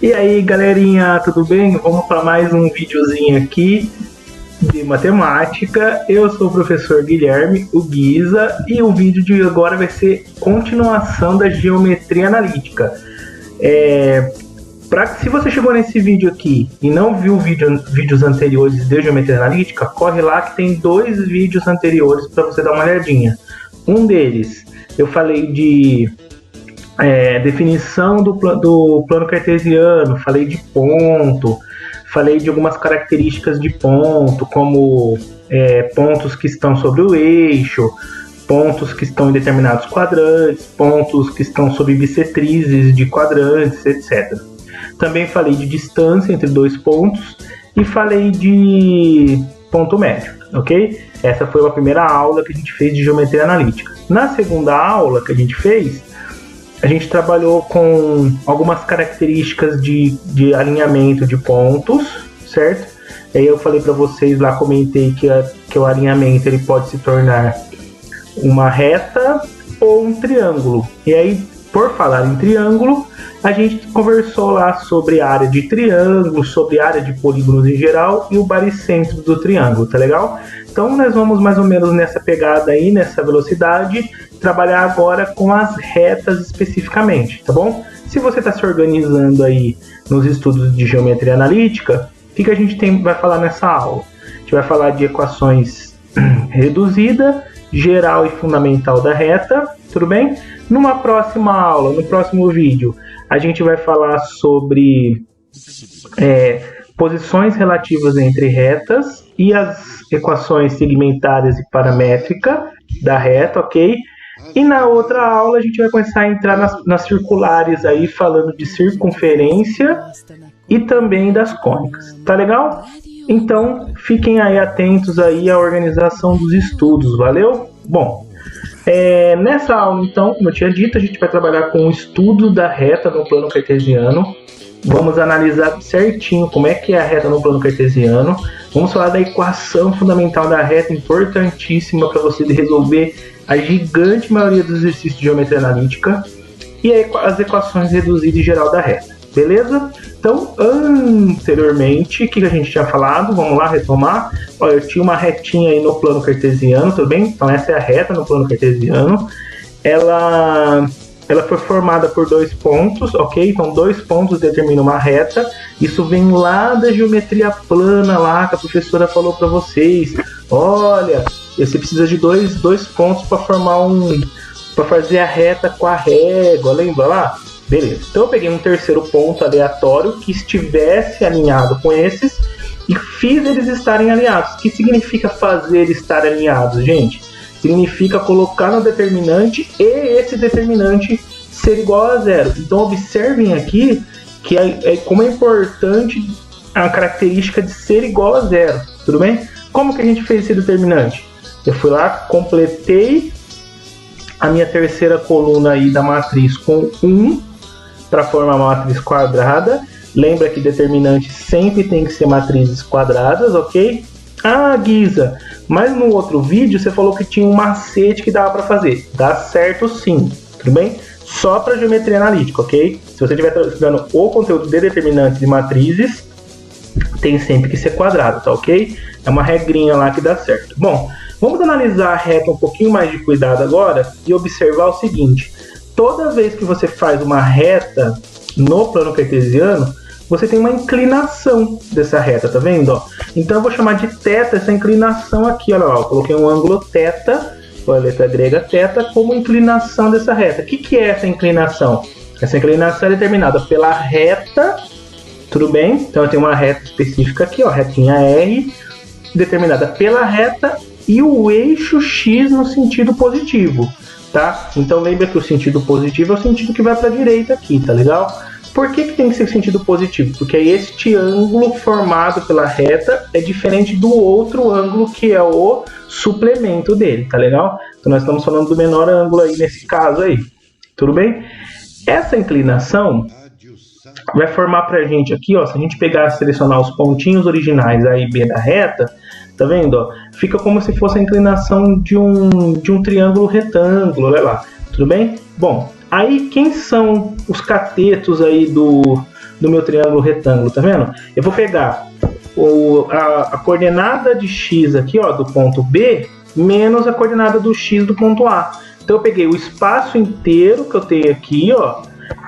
E aí, galerinha, tudo bem? Vamos para mais um videozinho aqui de matemática. Eu sou o professor Guilherme, o Guiza, e o vídeo de agora vai ser continuação da geometria analítica. Se você chegou nesse vídeo aqui e não viu vídeos anteriores de geometria analítica, corre lá que tem 2 vídeos anteriores para você dar uma olhadinha. Um deles eu falei de definição do plano cartesiano, falei de ponto, falei de algumas características de ponto, como pontos que estão sobre o eixo, pontos que estão em determinados quadrantes, pontos que estão sob bissetrizes de quadrantes, etc. Também falei de distância entre 2 pontos e falei de ponto médio, ok? Essa foi a primeira aula que a gente fez de geometria analítica. Na segunda aula que a gente fez, a gente trabalhou com algumas características de alinhamento de pontos, certo? Aí eu falei para vocês lá, comentei que o alinhamento ele pode se tornar uma reta ou um triângulo. E aí, por falar em triângulo, a gente conversou lá sobre a área de triângulo, sobre a área de polígonos em geral e o baricentro do triângulo, tá legal? Então nós vamos mais ou menos nessa pegada aí, nessa velocidade, trabalhar agora com as retas especificamente, tá bom? Se você está se organizando aí nos estudos de geometria analítica, o que a gente vai falar nessa aula? A gente vai falar de equações reduzida, geral e fundamental da reta, tudo bem? Numa próxima aula, no próximo vídeo, a gente vai falar sobre posições relativas entre retas e as equações segmentares e paramétrica da reta, ok? E na outra aula a gente vai começar a entrar nas circulares aí, falando de circunferência e também das cônicas, tá legal? Então fiquem aí atentos aí à organização dos estudos, valeu? Bom, nessa aula então, como eu tinha dito, a gente vai trabalhar com o estudo da reta no plano cartesiano. Vamos analisar certinho como é que é a reta no plano cartesiano. Vamos falar da equação fundamental da reta, importantíssima para você resolver a gigante maioria dos exercícios de geometria analítica, e as equações reduzidas e geral da reta, beleza? Então, anteriormente, o que a gente tinha falado? Vamos lá retomar. Olha, eu tinha uma retinha aí no plano cartesiano, tudo bem? Então essa é a reta no plano cartesiano. Ela foi formada por 2 pontos, ok? Então 2 pontos determinam uma reta. Isso vem lá da geometria plana lá que a professora falou para vocês. Olha, você precisa de dois pontos para para fazer a reta com a régua, lembra lá? Beleza. Então eu peguei um terceiro ponto aleatório que estivesse alinhado com esses e fiz eles estarem alinhados. O que significa fazer eles estar alinhados, gente? Significa colocar no determinante e esse determinante ser igual a 0. Então observem aqui que como é importante a característica de ser igual a 0, tudo bem? Como que a gente fez esse determinante? Eu fui lá, completei a minha terceira coluna aí da matriz com 1 para formar uma matriz quadrada. Lembra que determinante sempre tem que ser matrizes quadradas, ok? Ah, Guiza, mas no outro vídeo você falou que tinha um macete que dava para fazer. Dá certo sim, tudo bem? Só para geometria analítica, ok? Se você estiver estudando o conteúdo de determinantes de matrizes, tem sempre que ser quadrado, tá ok? É uma regrinha lá que dá certo. Bom, vamos analisar a reta um pouquinho mais de cuidado agora e observar o seguinte. Toda vez que você faz uma reta no plano cartesiano, você tem uma inclinação dessa reta, tá vendo? Ó? Então eu vou chamar de θ essa inclinação aqui, olha lá, eu coloquei um ângulo θ, a letra grega θ, como inclinação dessa reta. O que é essa inclinação? Essa inclinação é determinada pela reta, tudo bem? Então eu tenho uma reta específica aqui, ó, retinha R, determinada pela reta e o eixo X no sentido positivo, tá? Então lembra que o sentido positivo é o sentido que vai para a direita aqui, tá legal? Por que tem que ser sentido positivo? Porque este ângulo formado pela reta é diferente do outro ângulo que é o suplemento dele, tá legal? Então nós estamos falando do menor ângulo aí nesse caso aí, tudo bem? Essa inclinação vai formar pra gente aqui, ó, se a gente pegar e selecionar os pontinhos originais A e B da reta, tá vendo? Ó, fica como se fosse a inclinação de um triângulo retângulo, olha lá, tudo bem? Bom, aí quem são os catetos aí do do meu triângulo retângulo, tá vendo? Eu vou pegar a coordenada de x aqui, ó, do ponto B, menos a coordenada do x do ponto A. Então eu peguei o espaço inteiro que eu tenho aqui, ó,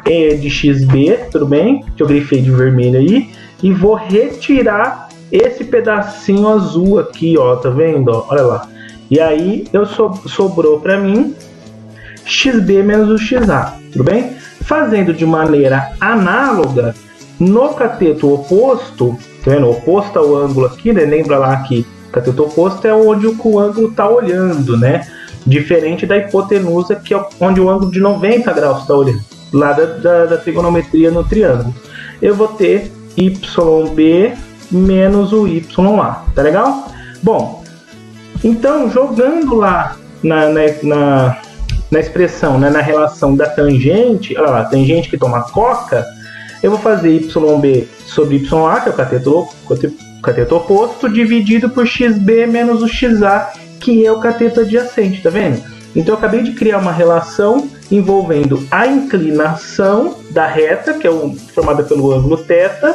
de xb, tudo bem? Que eu grifei de vermelho aí, e vou retirar esse pedacinho azul aqui, ó, tá vendo? Ó, olha lá. E aí sobrou para mim xb menos o xa, tudo bem? Fazendo de maneira análoga, no cateto oposto, tá vendo? Oposto ao ângulo aqui, né? Lembra lá que o cateto oposto é onde o ângulo está olhando, né? Diferente da hipotenusa, que é onde o ângulo de 90 graus está olhando, lá da trigonometria no triângulo. Eu vou ter yb menos o ya, tá legal? Bom, então jogando lá na expressão, né, na relação da tangente, olha lá, tangente que toma coca, eu vou fazer yb sobre ya, que é o cateto oposto, dividido por xb menos o xa, que é o cateto adjacente, tá vendo? Então eu acabei de criar uma relação envolvendo a inclinação da reta, que é formada pelo ângulo θ,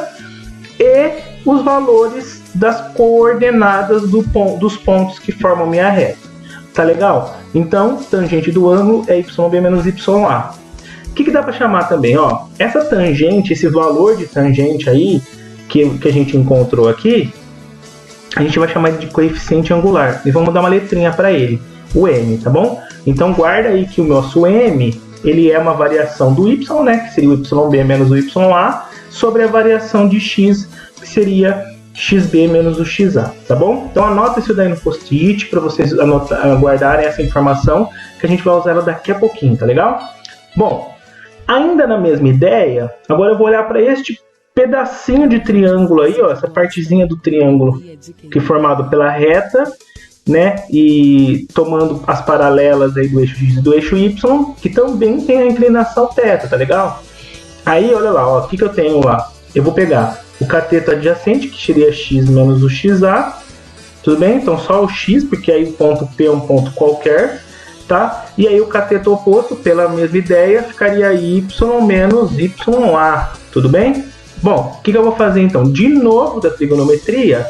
e os valores das coordenadas dos pontos que formam minha reta. Tá legal? Então, tangente do ângulo é yb menos ya. O que dá para chamar também? Ó, essa tangente, esse valor de tangente aí, que a gente encontrou aqui, a gente vai chamar de coeficiente angular. E vamos dar uma letrinha para ele, o m, tá bom? Então guarda aí que o nosso m, ele é uma variação do y, né, que seria o yb menos o ya, sobre a variação de x, que seria xb menos o xa, tá bom? Então anota isso daí no post-it para vocês guardarem essa informação, que a gente vai usar ela daqui a pouquinho, tá legal? Bom, ainda na mesma ideia, agora eu vou olhar para este pedacinho de triângulo aí, ó, essa partezinha do triângulo que é formado pela reta, né, e tomando as paralelas aí do eixo x e do eixo y, que também tem a inclinação θ, tá legal? Aí, olha lá, ó, o que eu tenho lá? Eu vou pegar o cateto adjacente, que seria x menos o xa, tudo bem? Então só o x, porque aí o ponto P é um ponto qualquer, tá? E aí o cateto oposto, pela mesma ideia, ficaria y menos ya, tudo bem? Bom, o que eu vou fazer então? De novo da trigonometria,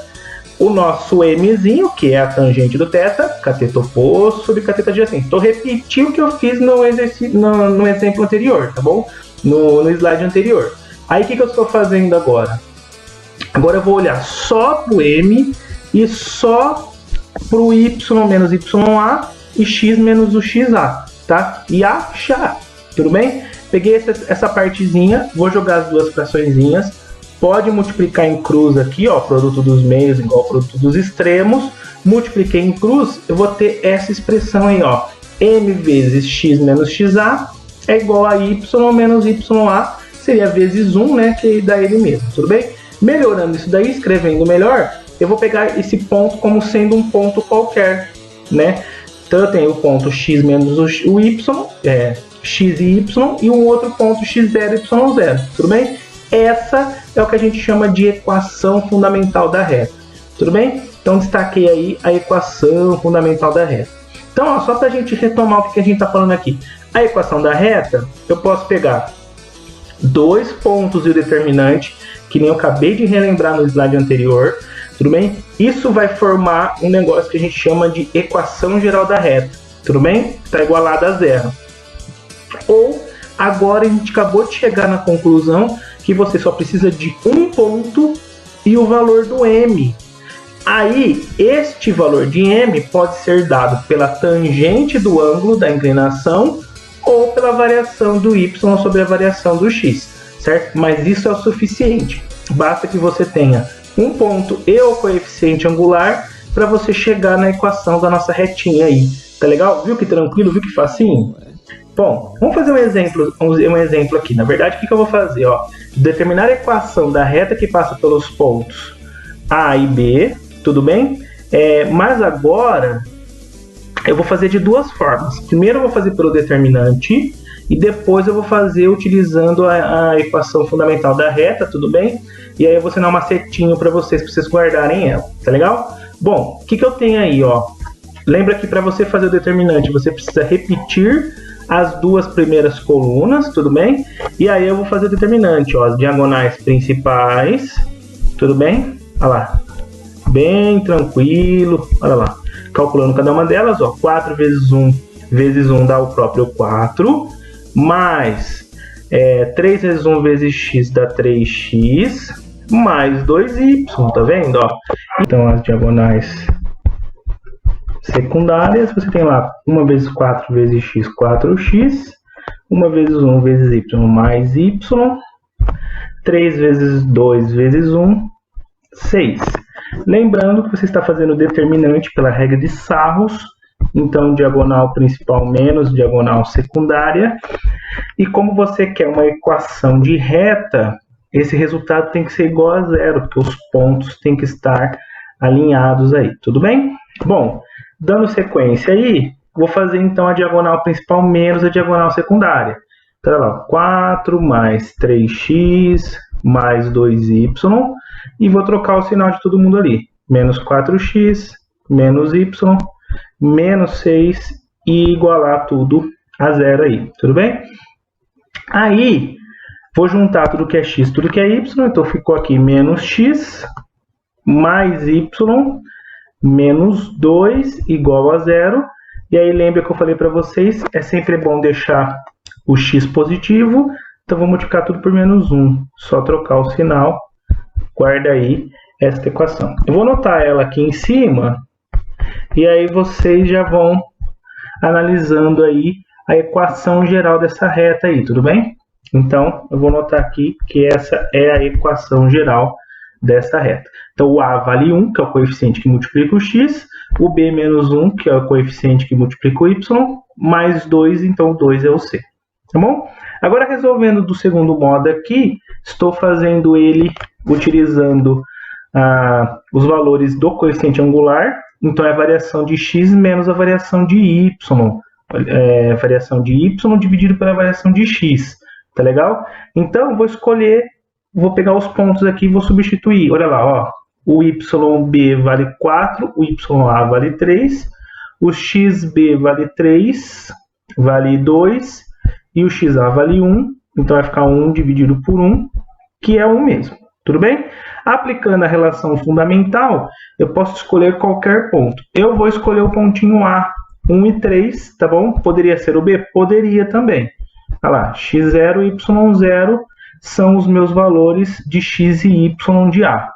o nosso mzinho, que é a tangente do θ, cateto oposto sobre cateto adjacente. Estou repetindo o que eu fiz no exemplo anterior, tá bom? No slide anterior. Aí o que eu estou fazendo agora? Agora eu vou olhar só para o m e só para o y menos ya e x menos o xa, tá? E achar, tudo bem? Peguei essa partezinha, vou jogar as duas fraçõezinhas, pode multiplicar em cruz aqui, ó, produto dos meios igual ao produto dos extremos, multipliquei em cruz, eu vou ter essa expressão aí, ó, m vezes x menos xa é igual a y menos ya, seria vezes 1, né, que dá ele mesmo, tudo bem? Melhorando isso daí, escrevendo melhor, eu vou pegar esse ponto como sendo um ponto qualquer, né? Então eu tenho o ponto x menos o y, x e y, e um outro ponto x0 e y0, tudo bem? Essa é o que a gente chama de equação fundamental da reta, tudo bem? Então destaquei aí a equação fundamental da reta. Então, ó, só para a gente retomar o que a gente está falando aqui. A equação da reta, eu posso pegar dois pontos e o determinante, que nem eu acabei de relembrar no slide anterior, tudo bem? Isso vai formar um negócio que a gente chama de equação geral da reta, tudo bem? Está igualada a zero. Ou, agora a gente acabou de chegar na conclusão que você só precisa de um ponto e o valor do m. Aí, este valor de m pode ser dado pela tangente do ângulo da inclinação ou pela variação do y sobre a variação do x, certo? Mas isso é o suficiente. Basta que você tenha um ponto e o coeficiente angular para você chegar na equação da nossa retinha aí. Tá legal? Viu que tranquilo? Viu que facinho? Bom, vamos fazer um exemplo aqui. Na verdade, o que eu vou fazer? Ó, determinar a equação da reta que passa pelos pontos A e B, tudo bem? Mas agora eu vou fazer de duas formas. Primeiro eu vou fazer pelo determinante e depois eu vou fazer utilizando a equação fundamental da reta, tudo bem? E aí eu vou ensinar uma setinha para vocês guardarem ela, tá legal? Bom, o que eu tenho aí, ó? Lembra que para você fazer o determinante, você precisa repetir as duas primeiras colunas, tudo bem? E aí eu vou fazer o determinante, ó, as diagonais principais, tudo bem? Olha lá, bem tranquilo, olha lá. Calculando cada uma delas, ó, 4 vezes 1 dá o próprio 4, mais 3 vezes 1 vezes x dá 3x, mais 2y, tá vendo? Ó? Então as diagonais secundárias, você tem lá 1 vezes 4 vezes x, 4x, 1 vezes 1 vezes y mais y, 3 vezes 2 vezes 1, 6. Lembrando que você está fazendo o determinante pela regra de Sarros, então diagonal principal menos diagonal secundária. E como você quer uma equação de reta, esse resultado tem que ser igual a zero, porque os pontos têm que estar alinhados aí, tudo bem? Bom, dando sequência aí, vou fazer então a diagonal principal menos a diagonal secundária. Então, olha lá, 4 mais 3x mais 2y, e vou trocar o sinal de todo mundo ali. Menos 4x, menos y, menos 6, e igualar tudo a zero aí, tudo bem? Aí, vou juntar tudo que é x, tudo que é y, então ficou aqui menos x, mais y, menos 2, igual a zero. E aí, lembra que eu falei para vocês, é sempre bom deixar o x positivo, então vou multiplicar tudo por menos 1, só trocar o sinal, guarda aí esta equação. Eu vou anotar ela aqui em cima, e aí vocês já vão analisando aí a equação geral dessa reta aí, tudo bem? Então, eu vou anotar aqui que essa é a equação geral dessa reta. Então, o a vale 1, que é o coeficiente que multiplica o x, o b menos 1, que é o coeficiente que multiplica o y, mais 2, então o 2 é o c. Tá bom? Agora, resolvendo do segundo modo aqui, estou fazendo ele utilizando os valores do coeficiente angular, então é a variação de x menos a variação de y, variação de y dividido pela variação de x, tá legal? Então, vou escolher, vou pegar os pontos aqui e vou substituir, olha lá, ó, o yb vale 4, o ya vale 3, o xb vale 3, vale 2, e o xa vale 1, então vai ficar 1 dividido por 1, que é 1 mesmo, tudo bem? Aplicando a relação fundamental, eu posso escolher qualquer ponto. Eu vou escolher o pontinho A, 1 e 3, tá bom? Poderia ser o B? Poderia também. Olha lá, x0 e y0 são os meus valores de x e y de A.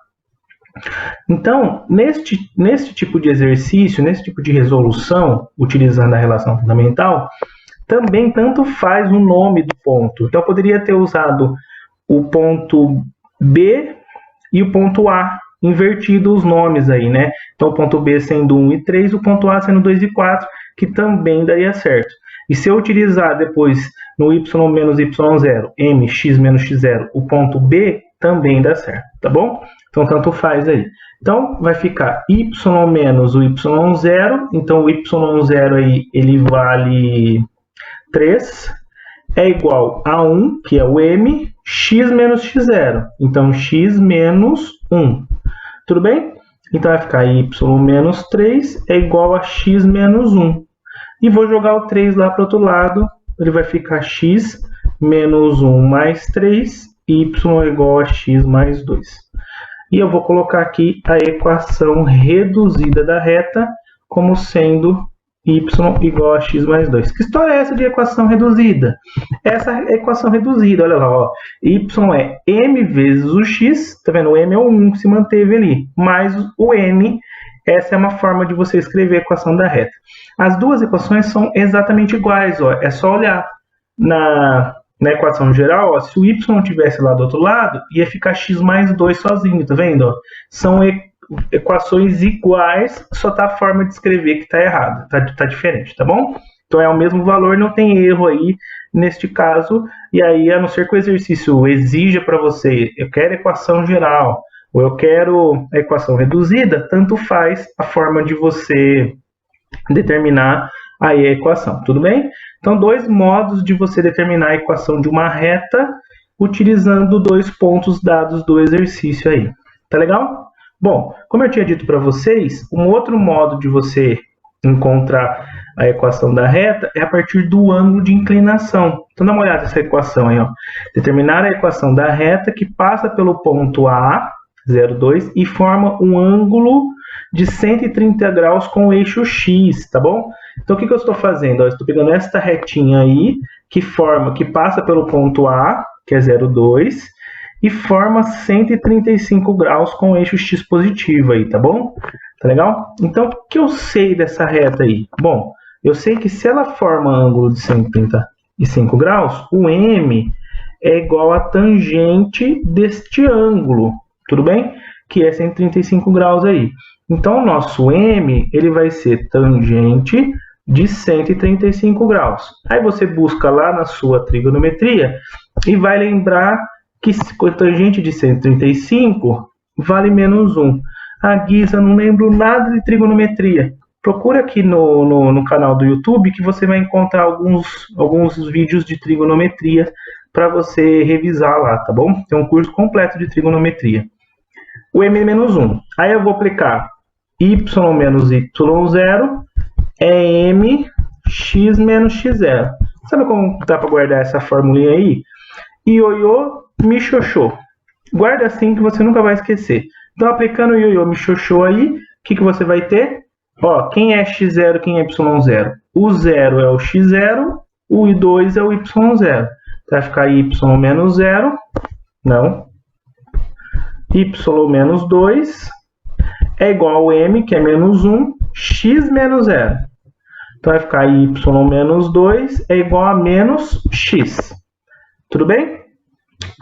Então, neste tipo de exercício, nesse tipo de resolução, utilizando a relação fundamental, também tanto faz o nome do ponto. Então, eu poderia ter usado o ponto B e o ponto A, invertido os nomes aí, né? Então, o ponto B sendo 1 e 3, o ponto A sendo 2 e 4, que também daria certo. E se eu utilizar depois no y menos y0, mx menos x0, o ponto B, também dá certo, tá bom? Então, tanto faz aí. Então, vai ficar y menos o y0, então o y0 aí, ele vale 3, é igual a 1, que é o m, x menos x0. Então, x menos 1. Tudo bem? Então, vai ficar y menos 3 é igual a x menos 1. E vou jogar o 3 lá para o outro lado. Ele vai ficar x menos 1 mais 3, y é igual a x mais 2. E eu vou colocar aqui a equação reduzida da reta como sendo y igual a x mais 2. Que história é essa de equação reduzida? Essa equação reduzida, olha lá, ó, y é m vezes o x, tá vendo? O m é o 1 que se manteve ali, mais o n, essa é uma forma de você escrever a equação da reta. As duas equações são exatamente iguais, ó, é só olhar na equação geral, ó, se o y estivesse lá do outro lado, ia ficar x mais 2 sozinho, tá vendo? Ó? São equações iguais, só tá a forma de escrever que tá errada, tá diferente, tá bom? Então é o mesmo valor, não tem erro aí neste caso, e aí a não ser que o exercício exija para você, eu quero equação geral, ou eu quero a equação reduzida, tanto faz a forma de você determinar aí a equação, tudo bem? Então, dois modos de você determinar a equação de uma reta utilizando dois pontos dados do exercício aí, tá legal? Bom, como eu tinha dito para vocês, um outro modo de você encontrar a equação da reta é a partir do ângulo de inclinação. Então dá uma olhada nessa equação aí, ó. Determinar a equação da reta que passa pelo ponto A, 0,2, e forma um ângulo de 130 graus com o eixo X, tá bom? Então o que eu estou fazendo? Eu estou pegando esta retinha aí, que passa pelo ponto A, que é 0,2, e forma 135 graus com o eixo X positivo aí, tá bom? Tá legal? Então, o que eu sei dessa reta aí? Bom, eu sei que se ela forma ângulo de 135 graus, o M é igual a tangente deste ângulo, tudo bem? Que é 135 graus aí. Então, o nosso M, ele vai ser tangente de 135 graus. Aí você busca lá na sua trigonometria e vai lembrar que a tangente de 135 vale menos 1. Ah, Guisa, não lembro nada de trigonometria. Procura aqui no canal do YouTube que você vai encontrar alguns vídeos de trigonometria para você revisar lá, tá bom? Tem um curso completo de trigonometria. O M é menos 1. Aí eu vou aplicar y menos y0 é mx menos x0. Sabe como dá para guardar essa formulinha aí? Ioiô, michoxô. Guarda assim que você nunca vai esquecer. Então, aplicando o ioiô, michoxô aí, o que você vai ter? Ó, quem é x0, quem é y0? O 0 é o x0, o 2 é o y0. Vai ficar y menos 0, não. Y menos 2 é igual ao m, que é menos 1, x menos 0. Então, vai ficar y menos 2 é igual a menos x. Tudo bem?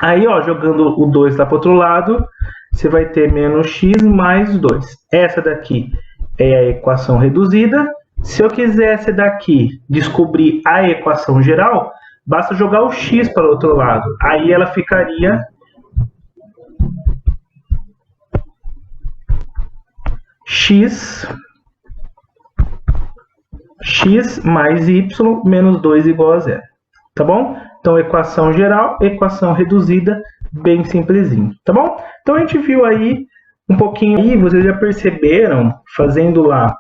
Aí, ó, jogando o 2 lá para o outro lado, você vai ter menos x mais 2. Essa daqui é a equação reduzida. Se eu quisesse daqui descobrir a equação geral, basta jogar o x para o outro lado. Aí ela ficaria x mais y menos 2 igual a 0. Tá bom? Então, equação geral, equação reduzida, bem simplesinho. Tá bom? Então, a gente viu aí um pouquinho aí, vocês já perceberam, fazendo lá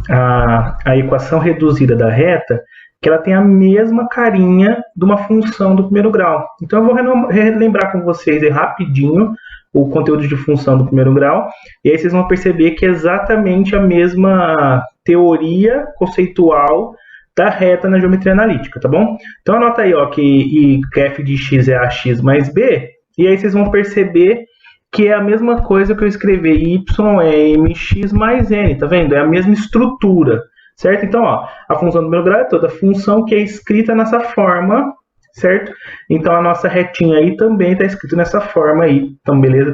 a equação reduzida da reta, que ela tem a mesma carinha de uma função do primeiro grau. Então, eu vou relembrar com vocês aí rapidinho o conteúdo de função do primeiro grau, e aí vocês vão perceber que é exatamente a mesma teoria conceitual da reta na geometria analítica, tá bom? Então, anota aí, ó, que f de x é ax mais b, e aí vocês vão perceber que é a mesma coisa que eu escrever y é mx mais n, tá vendo? É a mesma estrutura, certo? Então, ó, a função do primeiro grau é toda função que é escrita nessa forma, certo? Então, a nossa retinha aí também está escrita nessa forma aí. Então, beleza?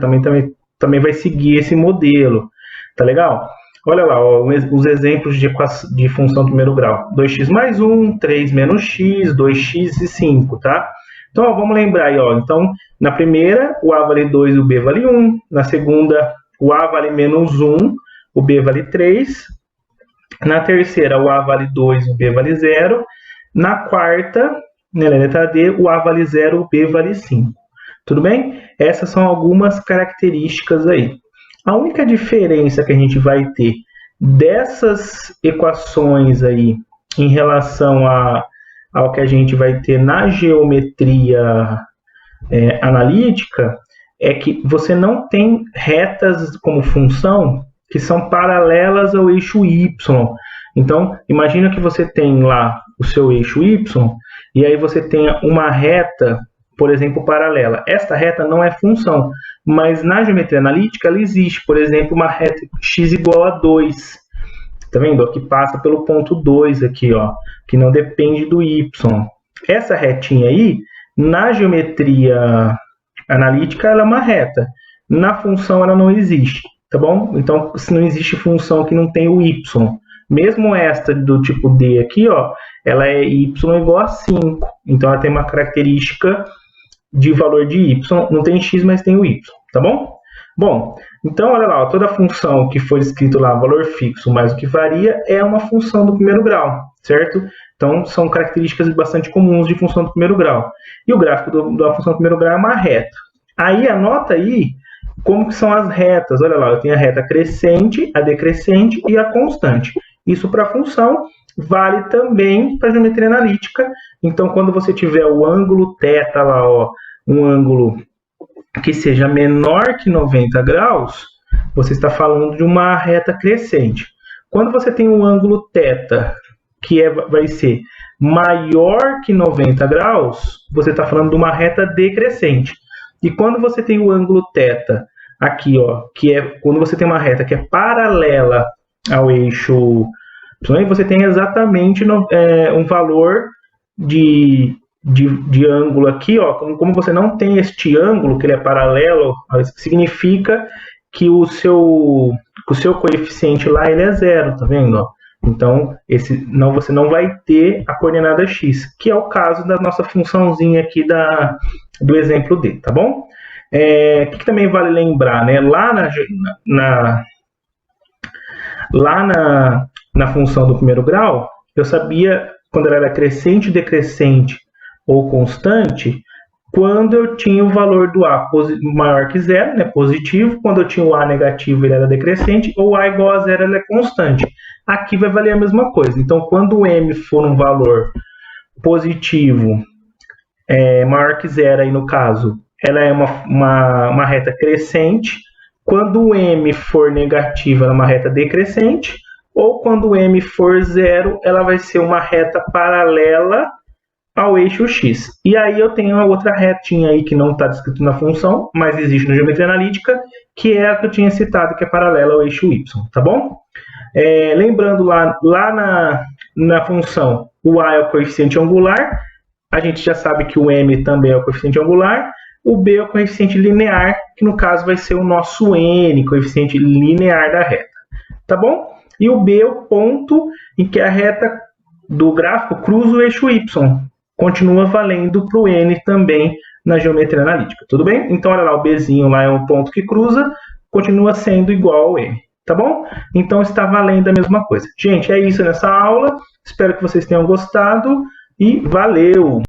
Também vai seguir esse modelo, tá legal? Olha lá, ó, os exemplos de função do primeiro grau. 2x mais 1, 3 menos x, 2x e 5, tá? Então, ó, vamos lembrar aí, ó. Então, na primeira, o a vale 2 e o b vale 1. Na segunda, o a vale menos 1, o b vale 3. Na terceira, o a vale 2 e o b vale 0. Na quarta, na letra D, o a vale 0 e o b vale 5. Tudo bem? Essas são algumas características aí. A única diferença que a gente vai ter dessas equações aí em relação ao que a gente vai ter na geometria analítica é que você não tem retas como função que são paralelas ao eixo y. Então, imagina que você tem lá o seu eixo y e aí você tenha uma reta, por exemplo, paralela. Esta reta não é função, mas na geometria analítica ela existe. Por exemplo, uma reta x igual a 2. Tá vendo? Que passa pelo ponto 2 aqui, ó, que não depende do y. Essa retinha aí, na geometria analítica, ela é uma reta. Na função, ela não existe, tá bom? Então, se não existe função que não tem o y. Mesmo esta do tipo D aqui, ó, ela é y igual a 5. Então, ela tem uma característica de valor de y. Não tem x, mas tem o y, tá bom? Bom, então, olha lá, ó, toda função que for escrito lá, valor fixo mais o que varia, é uma função do primeiro grau, certo? Então, são características bastante comuns de função do primeiro grau. E o gráfico da função do primeiro grau é uma reta. Aí, anota aí como que são as retas. Olha lá, eu tenho a reta crescente, a decrescente e a constante. Isso para a função. vale também para geometria analítica. Então, quando você tiver o ângulo θ lá, ó, um ângulo que seja menor que 90 graus, você está falando de uma reta crescente. Quando você tem um ângulo θ que vai ser maior que 90 graus, você está falando de uma reta decrescente. E quando você tem o ângulo θ aqui, ó, que é quando você tem uma reta que é paralela ao eixo Y, você tem exatamente um valor de ângulo aqui, ó. Como você não tem este ângulo, que ele é paralelo, significa que o seu coeficiente lá ele é zero, tá vendo? Ó? Então, você não vai ter a coordenada x, que é o caso da nossa funçãozinha aqui do exemplo D, tá bom? O que também vale lembrar, né? Lá na função do primeiro grau, eu sabia quando ela era crescente, decrescente ou constante, quando eu tinha o valor do A maior que zero, né, positivo, quando eu tinha o A negativo, ele era decrescente, ou A igual a zero, ele é constante. Aqui vai valer a mesma coisa. Então, quando o M for um valor positivo, maior que zero, aí no caso, ela é uma reta crescente. Quando o M for negativo, ela é uma reta decrescente. Ou quando o M for zero, ela vai ser uma reta paralela ao eixo x. E aí eu tenho uma outra retinha aí que não está descrito na função, mas existe na geometria analítica, que é a que eu tinha citado, que é paralela ao eixo y, tá bom? Lembrando lá na função, o a é o coeficiente angular, a gente já sabe que o m também é o coeficiente angular, o b é o coeficiente linear, que no caso vai ser o nosso n, coeficiente linear da reta, tá bom? E o b é o ponto em que a reta do gráfico cruza o eixo y. Continua valendo para o n também na geometria analítica, tudo bem? Então, olha lá, o bzinho lá é um ponto que cruza, continua sendo igual ao n, tá bom? Então, está valendo a mesma coisa. Gente, é isso nessa aula. Espero que vocês tenham gostado e valeu!